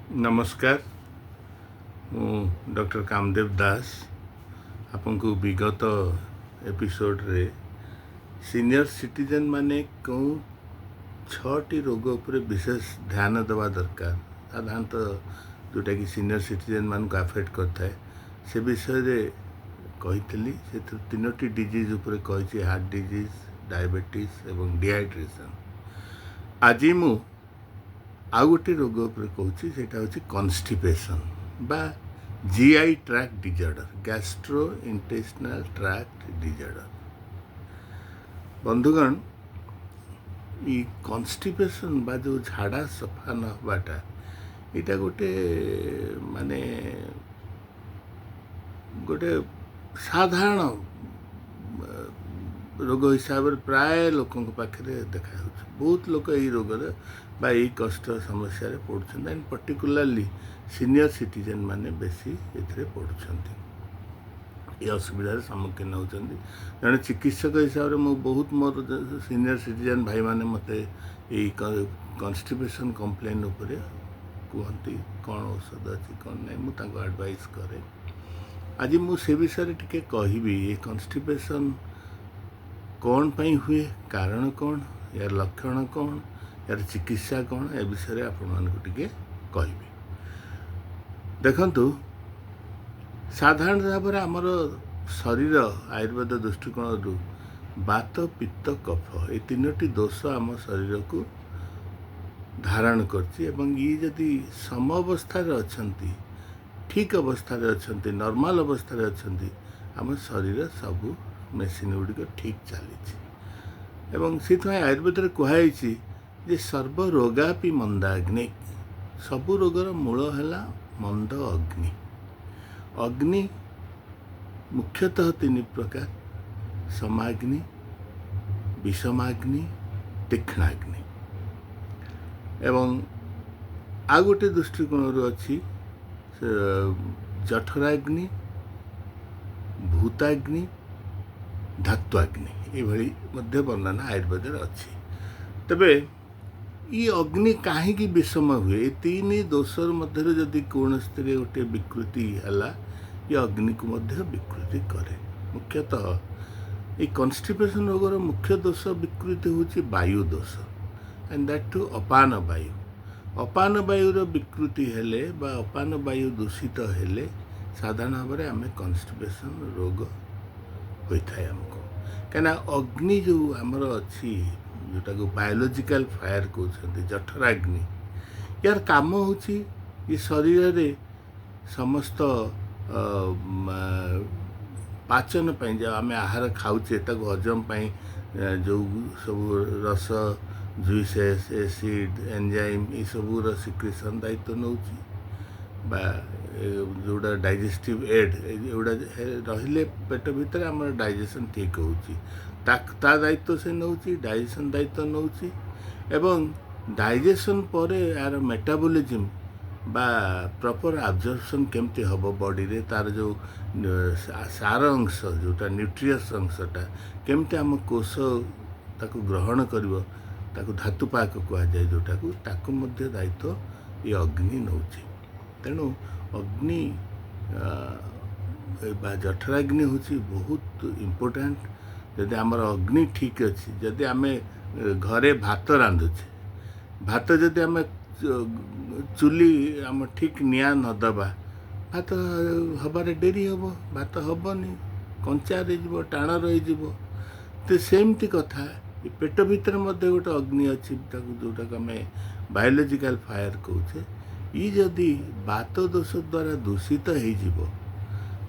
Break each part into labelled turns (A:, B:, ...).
A: नमस्कार। मु डॉक्टर कामदेव दास आपको विगत एपिसोड रे सीनियर सिटीजन माने कौन 6टी रोग उपर विशेष ध्यान देवा दरकार साधारणतः जोटा कि सीनियर सिटीजन मान को अफेक्ट करता है से विषय रे कही से 3टी डिजीज उपर कही हार्ट डिजीज डायबिटीज एवं डिहाइड्रेशन। आज मु आउ गोटे रोग उपर कहूँ से हूँ कन्स्टिपेशन बा GI tract disorder gastrointestinal tract disorder. बंधुगण ये कन्स्टिपेशन बा जो झाड़ा सफा न हवाटा यहाँ गोटे माने गोटे साधारण रोग हिसाब से प्राय लोकों पाखे देखा बहुत लोग यही रोग बा यही कष्ट समस्या पड़ुं एंड पर्टिकुलाली सीनियर सिटीजन माने बेसी ए पड़ुंट ये असुविधार सम्मुखीन होती। जड़े चिकित्सक हिसाब से मु बहुत मोर सीनियर सिटीजन भाई माने मते यही कन्स्टिपेशन कंप्लेन उपरे कहती कौन औषध अच्छी कौन नहीं मुझे एडवाइस करे। आज मु से विषय टिके कहबी ये कन्स्टिपेशन कौन पाई हुए कारण कौन यार लक्षण कौन यार चिकित्सा कौन ए विषय आपण टिके कहबी। देखंतु साधारण भाव में आमर शरीर आयुर्वेद दृष्टिकोण बात पित्त कफ ये 3टी दोष आम शरीर को धारण करछि एवं ये जदि सम अवस्था अच्छी ठीक अवस्था अच्छी नॉर्मल अवस्था अच्छी आम शरीर सबू मेसीन गुड़िक ठीक चली एवं से आयुर्वेद कहुई जे सर्वरोगापि मंदाग्नि सबु रोगर मूल है मंद अग्नि। अग्नि मुख्यतः 3 प्रकार समाग्नि विषमाग्नि तीक्ष्णाग्नि एवं आ गोटे दृष्टिकोण अच्छी जठराग्नि भूताग्नि धात्वाग्नि ये वर्णना आयुर्वेद अच्छी। तबे ये अग्नि कहीं विषम हुए ये 3 दोषर मध्य जदि कौन गोटे विकृति है ये अग्नि को मध्य विकृति करे। मुख्यतः ये कन्स्टिपेशन रोगर मुख्य दोष विकृति हूँ वायु दोष एंड दैट टू अपान वायु। अपान वायुर विकृति हेले बा अपान वायु दूषित हेले साधारण भाव में आम कन्स्टिपेशन रोग होता है आमको कहीं अग्नि जो आमर अच्छी जोटा को बायोलॉजिकल फायर कहते जठराग्नि यार काम हूँ ये शरीर रे समस्त पाचन पाई जो आम आहार खाऊे हजम पाई जो सब रस जुइसेस एसिड एंजाइम ये सबूर सिक्रेशन दायित्व नौ जोड़ा डाइजेस्टिव एड एगुड़ा रहिले पेट भितर आम डाइजेशन ठीक होची ता दायित्व से नौ डाइजेशन दायित्व नौ एवं डाइजेशन पर यार मेटाबॉलिज्म बा प्रॉपर एब्जॉर्प्शन केमती हम बॉडी रे तार जो सार अंश जोटा न्यूट्रियस अंशटा केमती आम कोष ताको ग्रहण करिवो ताको धातुपाक कहुए जोटा को ताको मध्य दायित्व ये अग्नि नौ। तेणु अग्नि जठराग्नि हूँ बहुत इम्पोर्टेंट। जदि आमर अग्नि ठीक अच्छी जदि आम घरे भात रांधुचे भात जदि आम चुली आम ठीक निआ नदबा भात हबारे डेरी हम भात हेनी कंचा रही टाण रही तो सेमती कथा पेट भितर मध्य गोटे अग्नि अच्छी जोटा आम बायोलॉजिकल फायर कहे ये जदि बात दोष द्वारा दूषित हो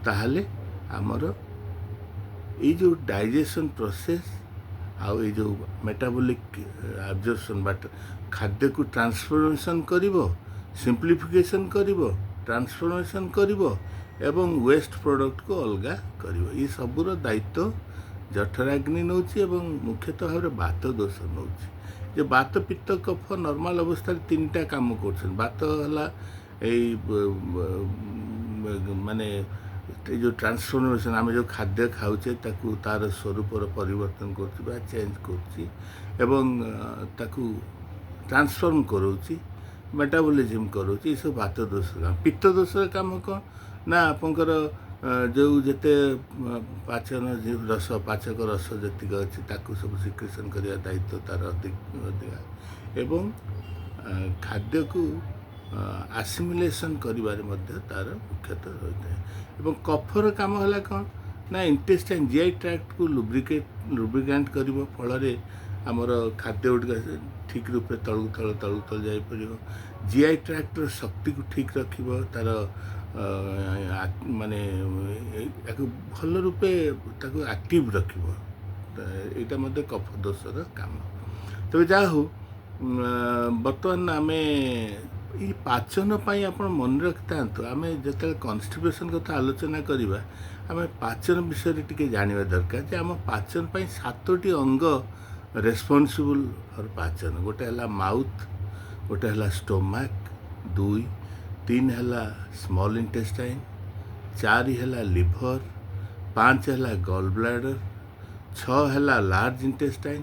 A: ताहले आमर ये जो डाइजेशन प्रोसेस आउ ये जो मेटाबॉलिक एब्जॉर्प्शन बाट खाद्य को ट्रांसफॉर्मेशन करिवो सिंप्लिफिकेशन करिवो ट्रांसफॉर्मेशन करिवो एवं वेस्ट प्रोडक्ट को अलगा करिवो ये सबूर दायित्व जठराग्नि नौ मुख्यतः भाव में बात दोष नौ। जो बात पित्त कफ नॉर्मल अवस्था 3टा काम कर बात है माने जो ट्रांसफॉर्मेशन आम जो खाद्य खाऊे तार स्वरूप परिवर्तन कर चेंज कर ट्रांसफॉर्म करोची मेटाबॉलिज्म करूँ ये सब वात दोष काम पित्त दोष काम कौन ना आपंकर जो जिते पाचन रस पाचक रस जतिक अच्छी ताकू सब सिक्रेशन करने दायित्व तार अधिक एवं खाद्य को आसिमिलेसन करिबारे मध्य तार मुख्यतः रही है कफर काम है कौन ना इंटेस्टाइन जीआई ट्रैक्ट को लुब्रिकेंट कर फल आमर खाद्य गुड़िक ठीक रूप तलू तल जापर जीआई ट्रैक्टर शक्ति को ठीक रख तार माने भल रूपे एक्टिव रख यहाँ मत कफ दोषर काम तबे जा हो बर्तमान आम ये पाचन आप मन रखि था आम जो कन्स्टिपेशन कथा आलोचना करवा आम पाचन विषय टी जाना दरकार जे आम पाचन 7टी अंग रेस्पॉन्सिबल फॉर पाचन गोटे है माउथ गोटे है स्टोमक 2 3 है स्मॉल इंटेस्टाइन 4 है लिभर 5 है गॉल ब्लैडर 6 है लार्ज इंटेस्टाइन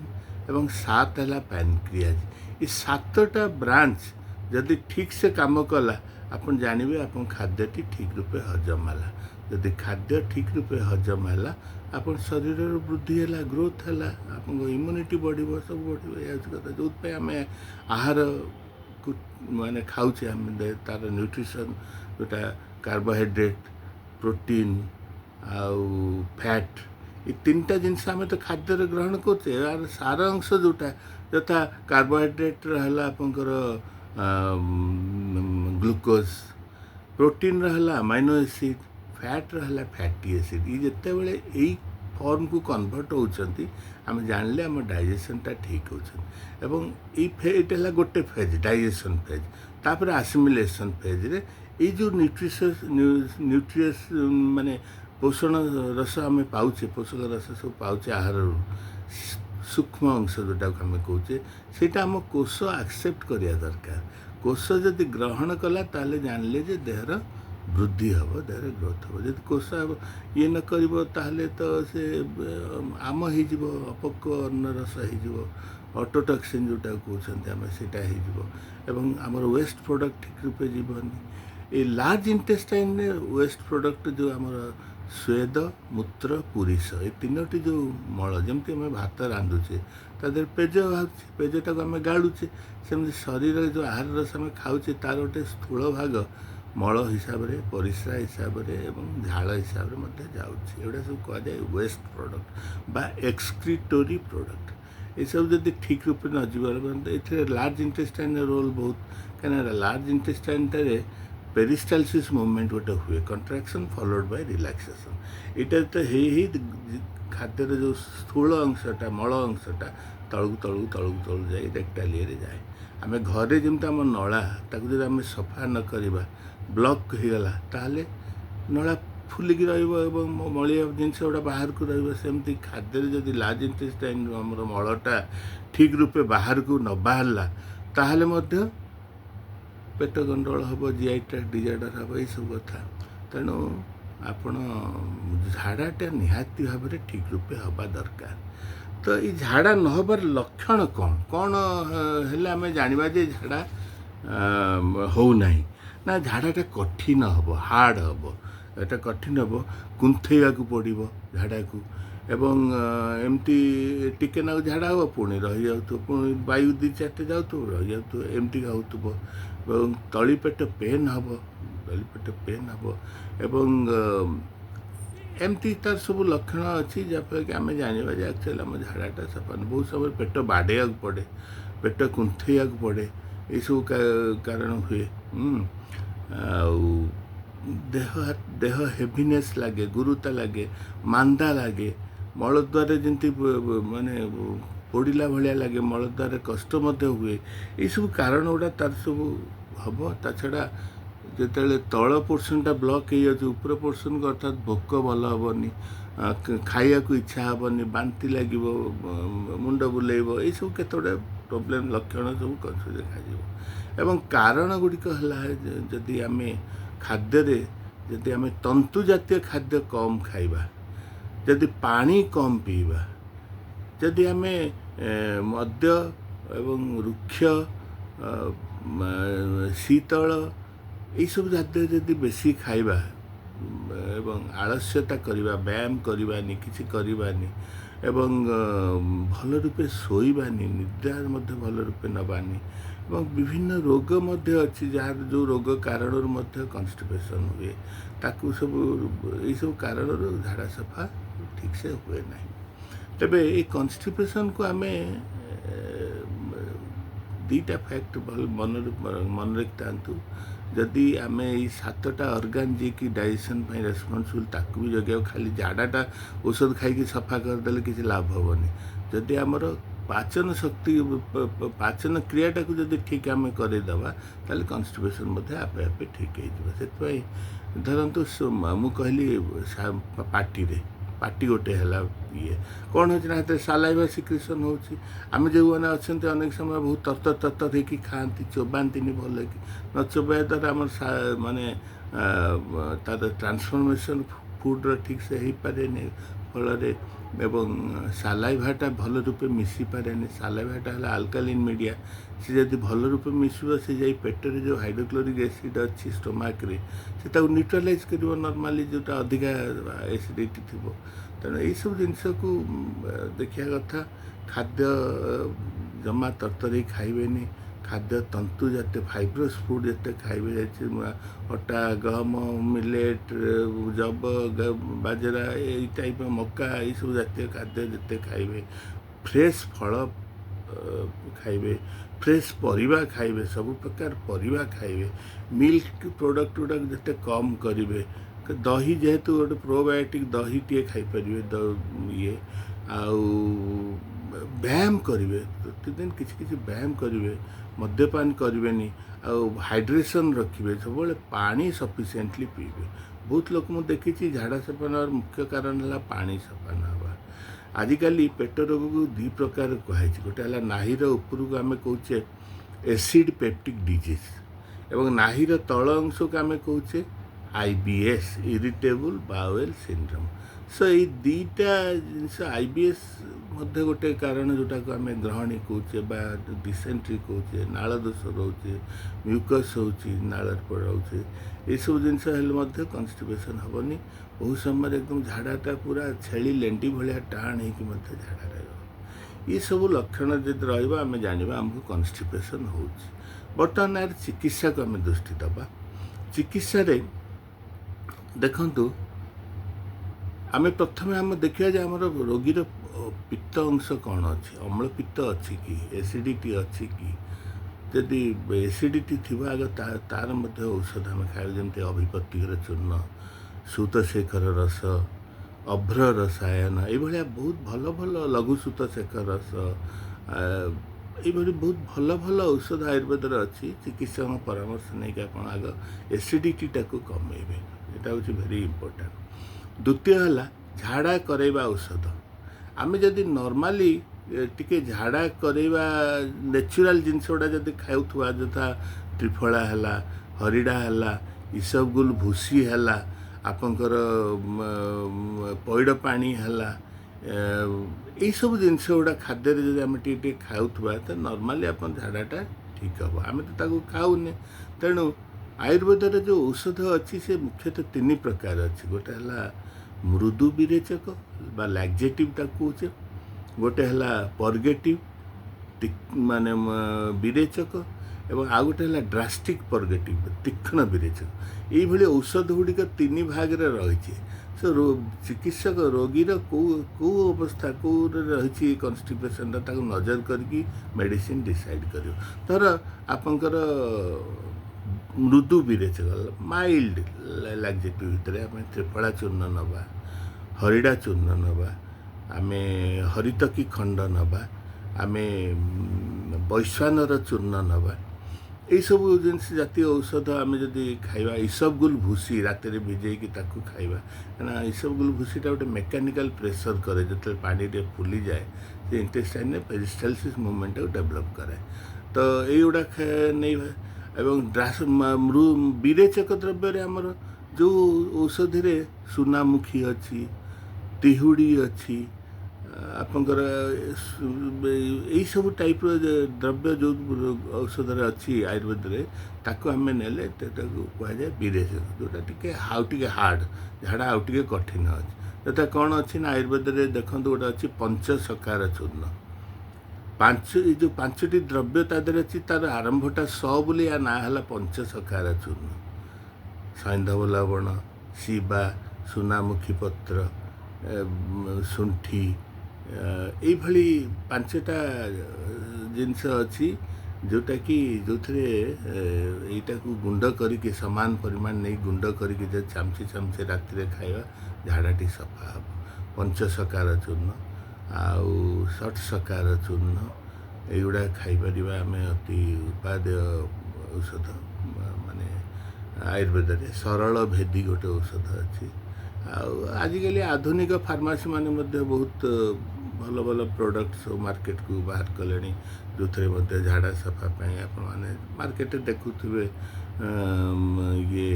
A: एवं 7 है पैनक्रियाज ये 7टा ब्रांच जदि ठीक से काम कला आपन जानवे आप खाद्यटी ठीक रूपे हजम है जदि खाद्य ठीक रूपे हजम है आप शरीर वृद्धि है ग्रोथ है आप इम्यूनिटी बढ़ सब बढ़ यह कथा जो आम आहार को माने खाऊे आम तार न्यूट्रिशन जोटा कार्बोहाइड्रेट प्रोटीन आउ फैट ये 3टा जिनस आम तो खाद्य ग्रहण करते यार सार अंश जोटा यथा कार्बोहाइड्रेट रहा आपंकर ग्लूकोज प्रोटीन रहा अमाइनो एसिड फैट रहा फैटी एसिड ये जिते बड़े यही फॉर्म को कन्वर्ट होती आम जानले आम डाइजेशनटा ठीक होता है गोटे फेज डाइजेशन फेज तापर आसिमिलेशन फेज रे ये जो न्यूट्रियस माने पोषण रस आम पाचे पोषक रस सब पाचे आहार सूक्ष्म अंश जोटा आम कहे सेटा आम कोष एक्सेप्ट करिया दरकार कोष जदि ग्रहण कला ताले जानले जे देहर वृद्धि हम देहर ग्रोथ हम जब कोष ये न कर तो से आम हो अपक्व अन्न रस हो ऑटोटॉक्सिन जोटा कहते आम सेटा हो आमर वेस्ट प्रोडक्ट ठीक रूपे जीवनी ये लार्ज इंटेस्टाइन में वेस्ट प्रोडक्ट जो आमर स्वेद मूत्र पुरीष ये 3टी जो मल जमती आम भात रांधुचे तादर पेज बाहर पेजटा को आम गाड़ुचे सेमती शरीर जो आहार रस आम खाऊे तार गोटे स्थूल भाग मल हिसाब से परिस्रा हिसाब से झाड़ हिसाब से जाऊँगी एगुड़ा सब कहुए वेस्ट प्रोडक्ट बा एक्सक्रीटोरी प्रोडक्ट ये सब जब ठीक रूप न जीव ये लार्ज इंटेस्टाइन रोल बहुत कहीं लार्ज इंटेस्टाइन पेरिस्टालसिस मूवमेंट गोटे हुए कंट्राक्शन फॉलोड बाय रिलैक्सेशन यहाँ तो ही खाद्यर जो स्थूल अंशटा मल अंशटा तलू जाए रेक्टालिए जाए आम घरे जमी आम नला ताकू आम सफा न करवा ब्लॉक हो गला ताले नला फुलिक मलिया जिनस गुड़ा बाहर को रमती खाद्य जदि लार्ज इंटेस्टाइन आमर मलटा ठीक रूपे बाहर को न बाहरला ताहले मध्य पेट गंडल हम जीआई ट्रैक्ट डिजार्डर हम यह सब कथा तेणु आपण झाड़ाटा निहाती भाव में ठीक रूपे हवा दरकार तो ये झाड़ा न हबार लक्षण कौन कौन है आम जाना जे झाड़ा हो नहीं ना झाड़ाटा कठिन हम हार्ड हम एटा कठिन हम कुंथेगा पड़ो झाड़ा को एवं एमती टिके ना झाड़ा हम पुणी रही जाऊ पुणी वायु 2-4 जाऊ रही जाऊ एमती गाँव तलीपेट पेन हम तलीपेट पेन हम एवं एमती तार सब लक्षण अच्छी जहाँफल कि आम जाना जे एक्चुअली आम झाड़ाटा सफा बहुत समय पेट बाड़े पड़े पेट कुंथेया पड़े ये सब कारण हुए देह हेवीनेस लगे गुरुता लगे मांदा लगे मलद्वार जमी माने पोड़ा भाया लगे मलद्वार कष्ट हुए ये सब कारण गुड़ा तार सब हम ता छड़ा जिते तल पोर्सन ब्लॉक हो ऊपर पोर्सन को अर्थात भोक भल हेनी खाया को इच्छा हेनी बांति लगे मुंड बुलेब ये सब केतोड़े प्रोब्लेम लक्षण सब देखा एवं कारण गुड़िक है जदि आम खाद्य जदि आम तंतु जातीय खाद्य कम खाइबा जदि पानी कम पीवा जदि आम मद्य एवं रुक्ष ଶୀତଳ ଏଇସବୁ ଜାତୀୟ ଯଦି ବେଶୀ ଖାଇବା ଏବଂ ଆଳସ୍ୟତା କରିବା, ବ୍ୟାୟାମ କରିବାନି, କିଛି କରିବାନି ଏବଂ ଭଲ ରୂପେ ଶୋଇବାନି, ନିଦ୍ରା ମଧ୍ୟ ଭଲ ରୂପେ ନେବାନି ଏବଂ ବିଭିନ୍ନ ରୋଗ ମଧ୍ୟ ଅଛି ଯାହାର ଯେଉଁ ରୋଗ କାରଣରୁ ମଧ୍ୟ କନଷ୍ଟିପେସନ୍ ହୁଏ, ତାକୁ ସବୁ ଏଇସବୁ କାରଣରୁ ଝାଡ଼ା ସଫା ଠିକ୍ସେ ହୁଏ ନାହିଁ। ତେବେ ଏଇ କନଷ୍ଟିପେସନ୍କୁ ଆମେ ଦୁଇଟା ଫ୍ୟାକ୍ଟ ଭଲ ମନେ ରଖିଥାନ୍ତୁ। ଯଦି ଆମେ ଏଇ 7ଟା ଅର୍ଗାନ୍ ଯିଏକି ଡାଇଜେସନ୍ ପାଇଁ ରେସ୍ପନ୍ସିବୁଲ୍ ତାକୁ ବି ଜଗିବାକୁ, ଖାଲି ଝାଡ଼ାଟା ଔଷଧ ଖାଇକି ସଫା କରିଦେଲେ କିଛି ଲାଭ ହେବନି। ଯଦି ଆମର ପାଚନ ଶକ୍ତି, ପାଚନ କ୍ରିୟାଟାକୁ ଯଦି ଠିକ୍ ଆମେ କରେଇଦେବା ତାହେଲେ କନଷ୍ଟିପେସନ୍ ମଧ୍ୟ ଆପେ ଆପେ ଠିକ୍ ହେଇଯିବ। ସେଥିପାଇଁ ଧରନ୍ତୁ ମୁଁ କହିଲି ପାଟି ଗୋଟେ ହେଲା, କ'ଣ ହେଉଛି ନା ସେଥିରେ ସାଲାଇଭା ସିକ୍ରେସନ୍ ହେଉଛି। ଆମେ ଯେଉଁମାନେ ଅଛନ୍ତି ଅନେକ ସମୟ ବହୁତ ତରତର ହେଇକି ଖାଆନ୍ତି, ଚୋବାନ୍ତିନି ଭଲକି। ନ ଚୋବାଇବା ଦ୍ୱାରା ଆମର ମାନେ ତାର ଟ୍ରାନ୍ସଫର୍ମେସନ୍ ଫୁଡ଼୍ର ଠିକ୍ସେ ହେଇପାରେନି, ଫଳରେ ଏବଂ ସାଲାଇଭାଟା ଭଲ ରୂପେ ମିଶିପାରେନି। ସାଲାଇଭାଟା ହେଲା ଆଲକାଲିନ୍ ମିଡ଼ିଆ, ସେ ଯଦି ଭଲ ରୂପେ ମିଶିବ ସେ ଯାଇ ପେଟରେ ଯେଉଁ ହାଇଡ୍ରୋକ୍ଲୋରିକ୍ ଏସିଡ଼୍ ଅଛି ଷ୍ଟୋମାକ୍ରେ, ସେ ତାକୁ ନ୍ୟୁଟ୍ରାଲାଇଜ୍ କରିବ ନର୍ମାଲି, ଯେଉଁଟା ଅଧିକା ଏସିଡ଼ିଟି ଥିବ। ତେଣୁ ଏଇସବୁ ଜିନିଷକୁ ଦେଖିବା କଥା। ଖାଦ୍ୟ ଜମା ତରତରି ଖାଇବେନି। ଖାଦ୍ୟ ତନ୍ତୁ ଜାତୀୟ ଫାଇବ୍ରସ୍ ଫୁଡ଼୍ ଯେତେ ଖାଇବେ, ଅଟା, ଗହମ, ମିଲେଟ୍, ଯବ, ବାଜରା, ଏଇ ଟାଇପ୍ ମକା, ଏଇସବୁ ଜାତୀୟ ଖାଦ୍ୟ ଯେତେ ଖାଇବେ, ଫ୍ରେଶ୍ ଫଳ ଖାଇବେ, ଫ୍ରେଶ୍ ପରିବା ଖାଇବେ, ସବୁ ପ୍ରକାର ପରିବା ଖାଇବେ, ମିଲ୍କ ପ୍ରଡ଼କ୍ଟ ଗୁଡ଼ାକ ଯେତେ କମ୍ କରିବେ। ଦହି ଯେହେତୁ ଗୋଟେ ପ୍ରୋବାୟୋଟିକ୍, ଦହିଟିଏ ଖାଇପାରିବେ, ଆଉ ବ୍ୟାୟାମ କରିବେ, ପ୍ରତିଦିନ କିଛି କିଛି ବ୍ୟାୟାମ କରିବେ, ମଦ୍ୟପାନ କରିବେନି, ଆଉ ହାଇଡ୍ରେସନ୍ ରଖିବେ, ସବୁବେଳେ ପାଣି ସଫିସିଏଣ୍ଟଲି ପିଇବେ। ବହୁତ ଲୋକ ମୁଁ ଦେଖିଛି ଝାଡ଼ା ସଫା ନେବାର ମୁଖ୍ୟ କାରଣ ହେଲା ପାଣି ସଫା ନ ହେବା। ଆଜିକାଲି ପେଟ ରୋଗକୁ 2 ପ୍ରକାର କୁହାଯାଇଛି। ଗୋଟେ ହେଲା ନାହିର ଉପରକୁ ଆମେ କହୁଛେ ଏସିଡ୍ ପେପ୍ଟିକ୍ ଡିଜିଜ୍, ଏବଂ ନାହିର ତଳ ଅଂଶକୁ ଆମେ କହୁଛେ IBS, ଇରିଟେବୁଲ୍ ବାୱେଲ୍ ସିଣ୍ଡ୍ରୋମ୍। ସୋ ଏଇ 2ଟା ଜିନିଷ, IBS ମଧ୍ୟ ଗୋଟେ କାରଣ ଯେଉଁଟାକୁ ଆମେ ଗ୍ରହଣୀ କହୁଛେ ବା ଡିସେଣ୍ଟ୍ରି କହୁଛେ, ନାଳ ଦୋଷ ରହୁଛି, ମ୍ୟୁକସ୍ ହେଉଛି, ନାଳରେ ରହୁଛି, ଏସବୁ ଜିନିଷ ହେଲେ ମଧ୍ୟ କନଷ୍ଟିପେସନ୍ ହେବନି। ବହୁ ସମୟରେ ଏକଦମ ଝାଡ଼ାଟା ପୁରା ଛେଳି ଲେଣ୍ଡି ଭଳିଆ ଟାଣ ହେଇକି ମଧ୍ୟ ଝାଡ଼ା ରହିବ। ଏସବୁ ଲକ୍ଷଣ ଯଦି ରହିବ ଆମେ ଜାଣିବା ଆମକୁ କନଷ୍ଟିପେସନ୍ ହେଉଛି। ବର୍ତ୍ତମାନ ଏହାର ଚିକିତ୍ସାକୁ ଆମେ ଦୃଷ୍ଟି ଦେବା। ଚିକିତ୍ସାରେ ଦେଖନ୍ତୁ, ଆମେ ପ୍ରଥମେ ଦେଖିବା ଯେ ଆମର ରୋଗୀର ପିତ୍ତ ଅଂଶ କ'ଣ ଅଛି, ଅମ୍ଳ ପିତ୍ତ ଅଛି କି, ଏସିଡ଼ିଟି ଅଛି କି। ଯଦି ଏସିଡ଼ିଟି ଥିବ ଆଗ ତାର ମଧ୍ୟ ଔଷଧ ଆମେ ଖାଇବା, ଯେମିତି ଅଭିପତିକର ଚୂର୍ଣ୍ଣ, ସୂତଶେଖର ରସ, ଅଭ୍ର ରସାୟନ, ଏଇଭଳିଆ ବହୁତ ଭଲ ଭଲ ଲଘୁ ସୂତଶେଖର ରସ, ଏଇଭଳି ବହୁତ ଭଲ ଭଲ ଔଷଧ ଆୟୁର୍ବେଦରେ ଅଛି। ଚିକିତ୍ସକଙ୍କ ପରାମର୍ଶ ନେଇକି ଆପଣ ଆଗ ଏସିଡ଼ିଟିଟାକୁ କମେଇବେ, ଏଇଟା ହେଉଛି ଭେରି ଇମ୍ପୋର୍ଟାଣ୍ଟ। ଦ୍ୱିତୀୟ ହେଲା ଝାଡ଼ା କରେଇବା ଔଷଧ। ଆମେ ଯଦି ନର୍ମାଲି ଟିକେ ଝାଡ଼ା କରେଇବା ନ୍ୟାଚୁରାଲ୍ ଜିନିଷ ଗୁଡ଼ା ଯଦି ଖାଉଥିବା, ଯଥା ତ୍ରିଫଳା ହେଲା, ହରିଡ଼ା ହେଲା, ଇସବଗୁଲ ଭୁସି ହେଲା, ଆପଣଙ୍କର ପଇଡ଼ ପାଣି ହେଲା, ଏଇସବୁ ଜିନିଷ ଗୁଡ଼ା ଖାଦ୍ୟରେ ଯଦି ଆମେ ଟିକେ ଟିକେ ଖାଉଥିବା ତ ନର୍ମାଲି ଆପଣ ଝାଡ଼ାଟା ଠିକ୍ ହେବ। ଆମେ ତ ତାକୁ ଖାଉନେ। ତେଣୁ ଆୟୁର୍ବେଦରେ ଯେଉଁ ଔଷଧ ଅଛି ସେ ମୁଖ୍ୟତଃ 3 ପ୍ରକାର ଅଛି। ଗୋଟେ ହେଲା ମୃଦୁ ବିରେଚକ ବା ଲାକ୍ଜେଟିଭ୍ ତାକୁ କହୁଛେ, ଗୋଟେ ହେଲା ପର୍ଗେଟିଭ୍ ମାନେ ବିରେଚକ, ଏବଂ ଆଉ ଗୋଟେ ହେଲା ଡ୍ରାଷ୍ଟିକ୍ ପର୍ଗେଟିଭ୍ ତୀକ୍ଷ୍ଣ ବିରେଚକ। ଏଇଭଳି ଔଷଧ ଗୁଡ଼ିକ 3 ଭାଗରେ ରହିଛି। ଚିକିତ୍ସକ ରୋଗୀର କେଉଁ ଅବସ୍ଥା, କେଉଁରେ ରହିଛି କନଷ୍ଟିପେସନ୍ଟା, ତାକୁ ନଜର କରିକି ମେଡ଼ିସିନ୍ ଡିସାଇଡ଼୍ କରିବ। ଧର ଆପଣଙ୍କର ମୃଦୁ ବିରେଚକ, ମାଇଲ୍ଡ ଲାକ୍ଜେଟିଭ୍ ଭିତରେ ଆମେ ତ୍ରିଫଳା ଚୂର୍ଣ୍ଣ ନେବା, ହରିଡ଼ା ଚୂର୍ଣ୍ଣ ନେବା, ଆମେ ହରିତକୀ ଖଣ୍ଡ ନେବା, ଆମେ ବୈଶ୍ୱାନର ଚୂର୍ଣ୍ଣ ନେବା। ଏଇସବୁ ଜିନିଷ ଜାତୀୟ ଔଷଧ ଆମେ ଯଦି ଖାଇବା, ଇସବଗୁଲ ଭୁସି ରାତିରେ ଭିଜେଇକି ତାକୁ ଖାଇବା, କାରଣ ଇସବଗୁଲ ଭୁସିଟା ଗୋଟେ ମେକାନିକାଲ୍ ପ୍ରେସର୍ କରେ। ଯେତେବେଳେ ପାଣିରେ ଫୁଲିଯାଏ ସେ ଇଣ୍ଟେଷ୍ଟାଇନ୍ରେ ପେରିଷ୍ଟାଲସିସ୍ ମୁଭମେଣ୍ଟଟାକୁ ଡେଭଲପ୍ କରେ। ତ ଏଇଗୁଡ଼ା ନେଇବା। ଏବଂ ବିରେଚକ ଦ୍ରବ୍ୟରେ ଆମର ଯେଉଁ ଔଷଧିରେ ସୁନାମୁଖୀ ଅଛି, ତିହୁଡ଼ି ଅଛି, ଆପଣଙ୍କର ଏଇସବୁ ଟାଇପ୍ର ଦ୍ରବ୍ୟ ଯେଉଁ ଔଷଧରେ ଅଛି ଆୟୁର୍ବେଦରେ ତାକୁ ଆମେ ନେଲେ ତାକୁ କୁହାଯାଏ ବିରେଚ, ଯେଉଁଟା ଟିକେ ହାର୍ଡ଼, ଝାଡ଼ା ଆଉ ଟିକେ କଠିନ ଅଛି। ଯଥା କ'ଣ ଅଛି ନା ଆୟୁର୍ବେଦରେ ଦେଖନ୍ତୁ ଗୋଟେ ଅଛି ପଞ୍ଚସକାର ଚୂର୍ଣ୍ଣ। ଏଇ ଯେଉଁ 5ଟି ଦ୍ରବ୍ୟ ତା ଦେହରେ ଅଛି, ତା'ର ଆରମ୍ଭଟା ବୋଲି ୟା ନାଁ ହେଲା ପଞ୍ଚସକାର ଚୂର୍ଣ୍ଣ। ସୈନ୍ଧବ ଲବଣ, ଶିବା, ସୁନାମୁଖୀ ପତ୍ର, ଶୁଣ୍ଠି, ଏଇଭଳି 5ଟା ଜିନିଷ ଅଛି ଯେଉଁଥିରେ ଏଇଟାକୁ ଗୁଣ୍ଡ କରିକି ସମାନ ପରିମାଣ ନେଇ ଗୁଣ୍ଡ କରିକି ଯଦି ଚାମଚେ ରାତିରେ ଖାଇବା ଝାଡ଼ାଟି ସଫା ହେବ। ପଞ୍ଚସକାର ଚୂର୍ଣ୍ଣ ଆଉ ଷଟ୍ସକାର ଚୂର୍ଣ୍ଣ ଏଇଗୁଡ଼ା ଖାଇପାରିବା ଆମେ, ଅତି ଉପାଦେୟ ଔଷଧ। ମାନେ ଆୟୁର୍ବେଦରେ ସରଳ ଭେଦି ଗୋଟେ ଔଷଧ ଅଛି। ଆଉ ଆଜିକାଲି ଆଧୁନିକ ଫାର୍ମାସି ମାନେ ମଧ୍ୟ ବହୁତ ଭଲ ଭଲ ପ୍ରଡ଼କ୍ଟ ସବୁ ମାର୍କେଟକୁ ବାହାର କଲେଣି, ଯେଉଁଥିରେ ମଧ୍ୟ ଝାଡ଼ା ସଫା ପାଇଁ ଆପଣମାନେ ମାର୍କେଟରେ ଦେଖୁଥିବେ ଇଏ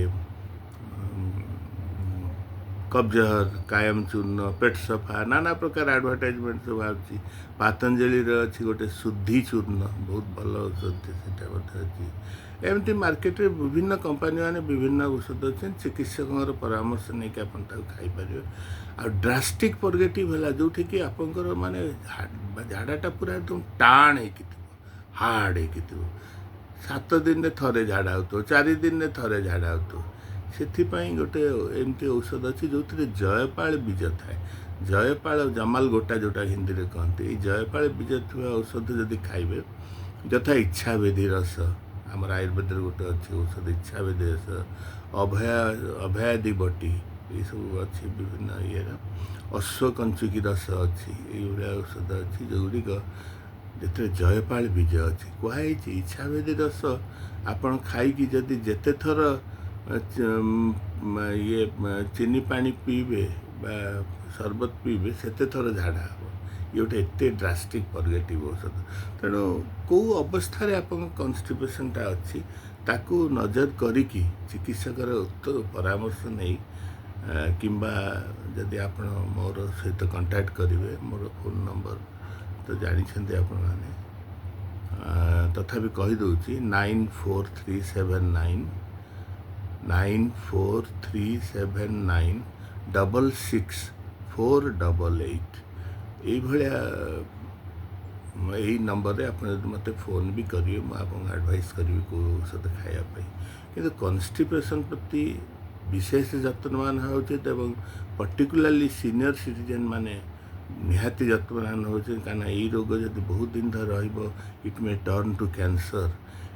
A: କବ୍ଜହର, କାୟମ ଚୂର୍ଣ୍ଣ, ପେଟ ସଫା, ନାନା ପ୍ରକାର ଆଡ଼ଭର୍ଟାଇଜମେଣ୍ଟ ସବୁ ଆସୁଛି। ପାତଞ୍ଜଳିର ଅଛି ଗୋଟେ ଶୁଦ୍ଧି ଚୂର୍ଣ୍ଣ, ବହୁତ ଭଲ ଔଷଧ, ସେଇଟା ମଧ୍ୟ ଅଛି। ଏମିତି ମାର୍କେଟରେ ବିଭିନ୍ନ କମ୍ପାନୀମାନେ ବିଭିନ୍ନ ଔଷଧ ଅଛନ୍ତି, ଚିକିତ୍ସକଙ୍କର ପରାମର୍ଶ ନେଇକି ଆପଣ ତାକୁ ଖାଇପାରିବେ। ଆଉ ଡ୍ରାଷ୍ଟିକ୍ ପର୍ଗେଟିଭ୍ ହେଲା ଯେଉଁଠିକି ଆପଣଙ୍କର ମାନେ ଝାଡ଼ାଟା ପୁରା ଏକଦମ ଟାଣ ହେଇକି ଥିବ, ହାର୍ଡ଼ ହେଇକି ଥିବ, 7 ଦିନରେ ଥରେ ଝାଡ଼ା ହେଉଥିବ, 4 ଦିନରେ ଥରେ ଝାଡ଼ା ହେଉଥିବ, ସେଥିପାଇଁ ଗୋଟେ ଏମିତି ଔଷଧ ଅଛି ଯେଉଁଥିରେ ଜୟପାଳ ବୀଜ ଥାଏ। ଜୟପାଳ ଜମାଲ ଗୋଟା ଯେଉଁଟା ହିନ୍ଦୀରେ କହନ୍ତି, ଏଇ ଜୟପାଳ ବୀଜ ଥିବା ଔଷଧ ଯଦି ଖାଇବେ, ଯଥା ଇଚ୍ଛାବେଧି ରସ, ଆମର ଆୟୁର୍ବେଦରେ ଗୋଟେ ଅଛି ଔଷଧ ଇଚ୍ଛାବେଧି ରସ, ଅଭୟାଦି ବଟି, ଏଇସବୁ ଅଛି ବିଭିନ୍ନ ଇଏର, ଅଶ୍ୱକଞ୍ଚୁକୀ ରସ ଅଛି, ଏଇଭଳିଆ ଔଷଧ ଅଛି ଯେଉଁଗୁଡ଼ିକ ଯେଥିରେ ଜୟପାଳ ବୀଜ ଅଛି। କୁହାହେଇଛି ଇଚ୍ଛାବେଧି ରସ ଆପଣ ଖାଇକି ଯଦି ଯେତେ ଥର ଚିନି ପାଣି ପିଇବେ ବା ସରବତ ପିଇବେ ସେତେ ଥର ଝାଡ଼ା ହେବ। ଇଏ ଗୋଟେ ଏତେ ଡ୍ରାଷ୍ଟିକ୍ ପର୍ଗେଟିଭ୍ ଔଷଧ। ତେଣୁ କେଉଁ ଅବସ୍ଥାରେ ଆପଣଙ୍କ କନଷ୍ଟିପେସନ୍ଟା ଅଛି ତାକୁ ନଜର କରିକି ଚିକିତ୍ସକର ପରାମର୍ଶ ନେଇ କିମ୍ବା ଯଦି ଆପଣ ମୋର ସହିତ କଣ୍ଟାକ୍ଟ କରିବେ, ମୋର ଫୋନ୍ ନମ୍ବର ତ ଜାଣିଛନ୍ତି ଆପଣମାନେ, ତଥାପି କହିଦେଉଛି 9437966488। ଏଇଭଳିଆ ଏଇ ନମ୍ବରରେ ଆପଣ ଯଦି ମୋତେ ଫୋନ୍ ବି କରିବେ, ମୁଁ ଆପଣଙ୍କୁ ଆଡ଼ଭାଇସ୍ କରିବି କେଉଁ ଔଷଧ ଖାଇବା ପାଇଁ। କିନ୍ତୁ କନଷ୍ଟିପେସନ୍ ପ୍ରତି ବିଶେଷ ଯତ୍ନବାନ ହେବା ଉଚିତ ଏବଂ ପର୍ଟିକୁଲାରଲି ସିନିୟର ସିଟିଜେନ୍ ମାନେ ନିହାତି ଯତ୍ନବାନ ହେଉଛନ୍ତି, କାରଣ ଏଇ ରୋଗ ଯଦି ବହୁତ ଦିନ ଧରି ରହିବ, it may turn to cancer,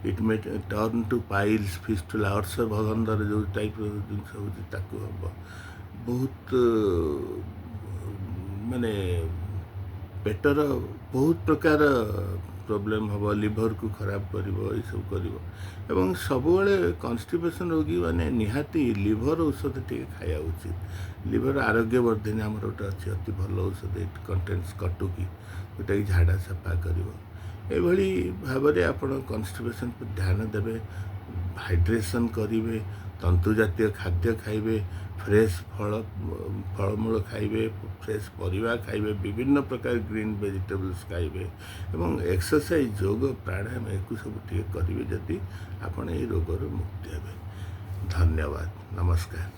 A: it may turn to piles, fistula, ଅର୍ଶ ଭଗନ୍ଦର ଯେଉଁ ଟାଇପ୍ର ଜିନିଷ ହେଉଛି ତାକୁ ହେବ। ବହୁତ ମାନେ ପେଟର ବହୁତ ପ୍ରକାର ପ୍ରୋବ୍ଲେମ୍ ହେବ, ଲିଭରକୁ ଖରାପ କରିବ, ଏଇସବୁ କରିବ। ଏବଂ ସବୁବେଳେ କନଷ୍ଟିପେସନ୍ ରୋଗୀ ମାନେ ନିହାତି ଲିଭର ଔଷଧ ଟିକେ ଖାଇବା ଉଚିତ। ଲିଭର ଆରୋଗ୍ୟବର୍ଦ୍ଧିନୀ ଆମର ଗୋଟେ ଅଛି ଅତି ଭଲ ଔଷଧ, ଇଟ୍ କଣ୍ଟେନ୍ସ କଟୁକି, ଯେଉଁଟାକି ଝାଡ଼ା ସଫା କରିବ। ଏଭଳି ଭାବରେ ଆପଣ କନଷ୍ଟିପେସନ୍ ପ୍ରତି ଧ୍ୟାନ ଦେବେ, ହାଇଡ୍ରେସନ୍ କରିବେ, ତନ୍ତୁ ଜାତୀୟ ଖାଦ୍ୟ ଖାଇବେ, ଫ୍ରେଶ୍ ଫଳମୂଳ ଖାଇବେ, ଫ୍ରେଶ୍ ପରିବା ଖାଇବେ, ବିଭିନ୍ନ ପ୍ରକାର ଗ୍ରୀନ୍ ଭେଜିଟେବଲ୍ସ ଖାଇବେ ଏବଂ ଏକ୍ସରସାଇଜ୍, ଯୋଗ, ପ୍ରାଣାୟାମ ଏକୁ ସବୁ ଟିକେ କରିବେ, ଯଦି ଆପଣ ଏଇ ରୋଗରୁ ମୁକ୍ତି ହେବେ। ଧନ୍ୟବାଦ, ନମସ୍କାର।